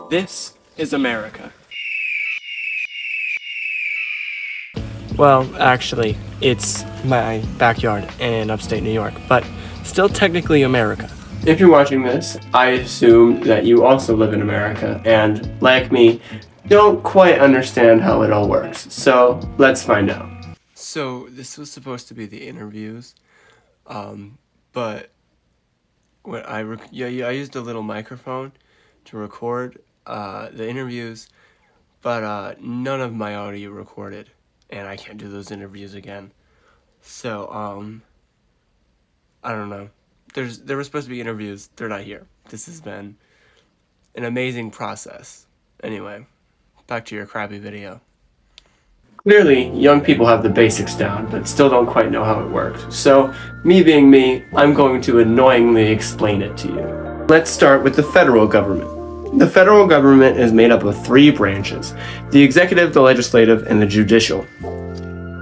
This is America. Well, actually, it's my backyard in upstate New York, but still technically America. If you're watching this, I assume that you also live in America and, like me, don't quite understand how it all works. So, let's find out. So, this was supposed to be the interviews, but when I used a little microphone to record the interviews, but none of my audio recorded, and I can't do those interviews again. So, I don't know. There were supposed to be interviews. They're not here. This has been an amazing process. Anyway, back to your crappy video. Clearly, young people have the basics down, but still don't quite know how it works. So, me being me, I'm going to annoyingly explain it to you. Let's start with the federal government. The federal government is made up of 3 branches: the executive, the legislative, and the judicial.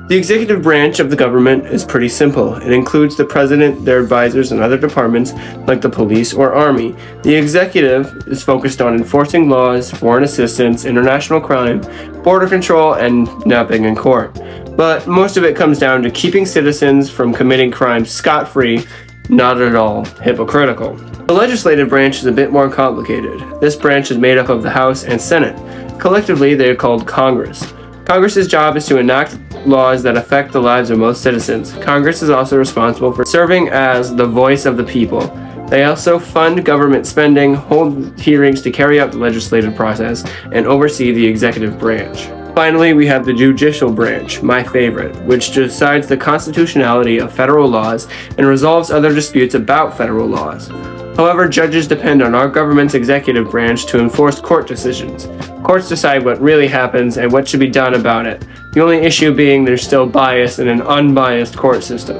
The executive branch of the government is pretty simple. It includes the president, their advisors, and other departments like the police or army. The executive is focused on enforcing laws, foreign assistance, international crime, border control, and napping in court. But most of it comes down to keeping citizens from committing crimes scot-free, not at all hypocritical. The legislative branch is a bit more complicated. This branch is made up of the House and Senate. Collectively, they are called Congress. Congress's job is to enact laws that affect the lives of most citizens. Congress is also responsible for serving as the voice of the people. They also fund government spending, hold hearings to carry out the legislative process, and oversee the executive branch. Finally, we have the judicial branch, my favorite, which decides the constitutionality of federal laws and resolves other disputes about federal laws. However, judges depend on our government's executive branch to enforce court decisions. Courts decide what really happens and what should be done about it. The only issue being there's still bias in an unbiased court system.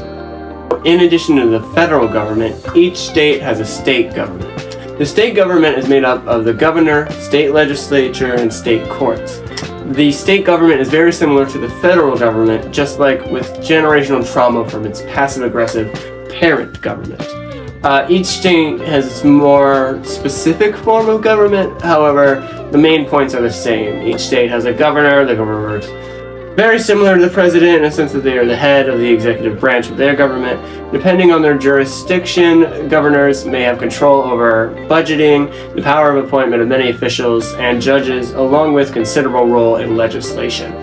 In addition to the federal government, each state has a state government. The state government is made up of the governor, state legislature, and state courts. The state government is very similar to the federal government, just like with generational trauma from its passive-aggressive parent government. Each state has its more specific form of government. However, the main points are the same. Each state has a governor. The governor is very similar to the president in the sense that they are the head of the executive branch of their government. Depending on their jurisdiction, governors may have control over budgeting, the power of appointment of many officials and judges, along with considerable role in legislation.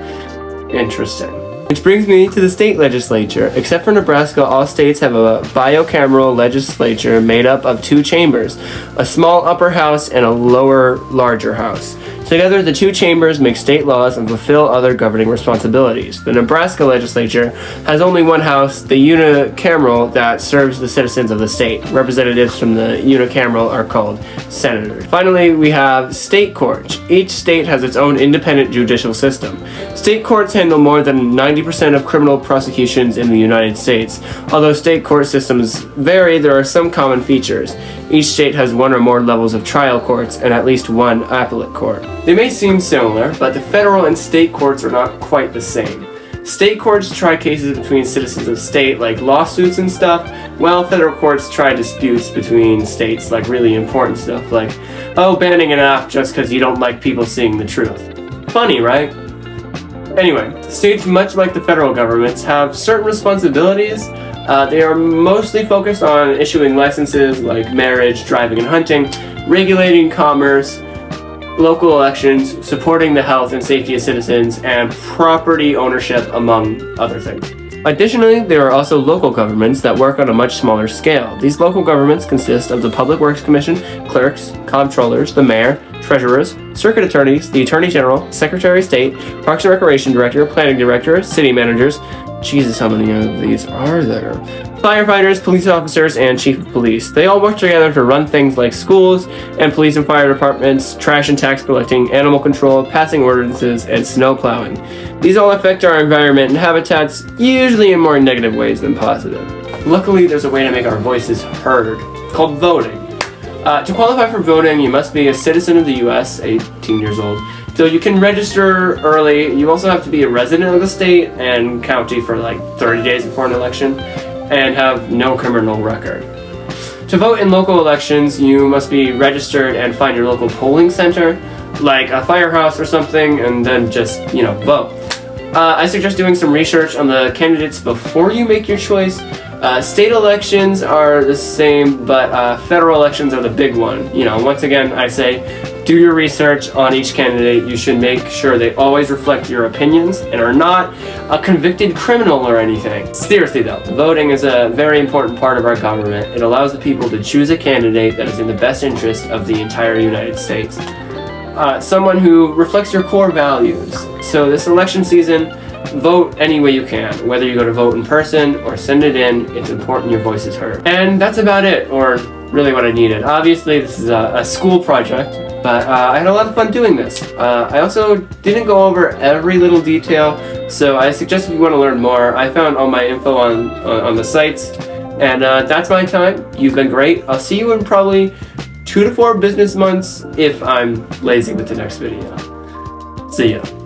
Interesting. Which brings me to the state legislature. Except for Nebraska, all states have a bicameral legislature made up of 2 chambers, a small upper house and a lower, larger house. Together, the 2 chambers make state laws and fulfill other governing responsibilities. The Nebraska legislature has only one house, the unicameral, that serves the citizens of the state. Representatives from the unicameral are called senators. Finally, we have state courts. Each state has its own independent judicial system. State courts handle more than 90% of criminal prosecutions in the United States. Although state court systems vary, there are some common features. Each state has 1 or more levels of trial courts and at least 1 appellate court. They may seem similar, but the federal and state courts are not quite the same. State courts try cases between citizens of state, like lawsuits and stuff, while federal courts try disputes between states, like really important stuff, like, banning an app just because you don't like people seeing the truth. Funny, right? Anyway, states, much like the federal governments, have certain responsibilities. They are mostly focused on issuing licenses like marriage, driving, and hunting, regulating commerce, local elections, supporting the health and safety of citizens, and property ownership, among other things. Additionally, there are also local governments that work on a much smaller scale. These local governments consist of the Public Works Commission, clerks, comptrollers, the mayor, treasurers, circuit attorneys, the attorney general, secretary of state, parks and recreation director, planning director, city managers. Jesus, how many of these are there? Firefighters, police officers, and chief of police. They all work together to run things like schools and police and fire departments, trash and tax collecting, animal control, passing ordinances, and snow plowing. These all affect our environment and habitats, usually in more negative ways than positive. Luckily, there's a way to make our voices heard, called voting. To qualify for voting, you must be a citizen of the U.S., 18 years old, so you can register early. You also have to be a resident of the state and county for like 30 days before an election, and have no criminal record. To vote in local elections, you must be registered and find your local polling center, like a firehouse or something, and then just, vote. I suggest doing some research on the candidates before you make your choice. State elections are the same, but federal elections are the big one. Once again, I say, do your research on each candidate. You should make sure they always reflect your opinions and are not a convicted criminal or anything. Seriously though, voting is a very important part of our government. It allows the people to choose a candidate that is in the best interest of the entire United States. Someone who reflects your core values. So this election season, vote any way you can. Whether you go to vote in person or send it in, it's important your voice is heard. And that's about it, or really what I needed. Obviously, this is a school project, but I had a lot of fun doing this. I also didn't go over every little detail, so I suggest if you want to learn more, I found all my info on the sites. And that's my time. You've been great. I'll see you in probably 2 to 4 business months if I'm lazy with the next video. See ya.